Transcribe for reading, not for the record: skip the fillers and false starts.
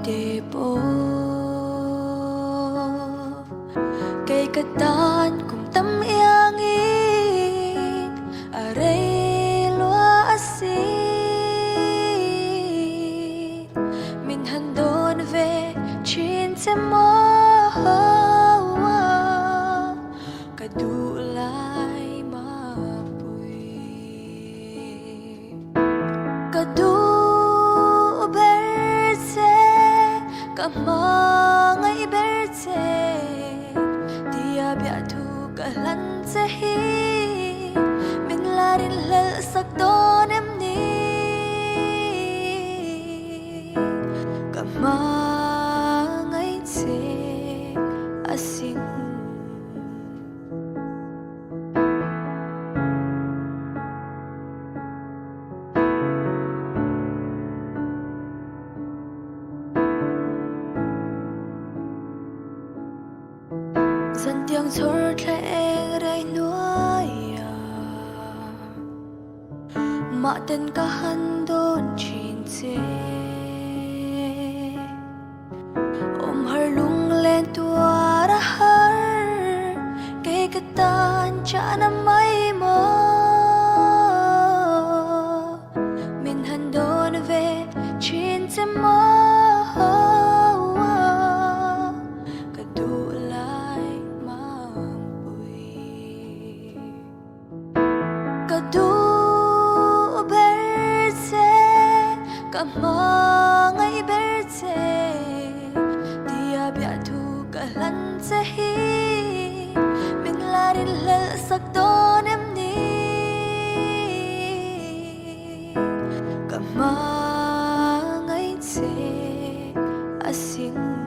đề bố cây cất tan cùng tâm yêu nghít ở đây loa xí mình hân đôn về trên xe mơ cả đủ lại mà bùi cả đủ Kama ngay berte dia biatu kalan sahi min larin lal sakton emni Kama ngay te asing dần tiếng thổi lệ rơi nuôi mà tên cả hắn đôn chín chế ôm har lung lên tua ra har cây cái tan cha năm mấy mơ mình hắn đôn về chín chế mơ Kama ngay berte dia biatu kalan sahi min larin lal sakton emni Kama ngay te asing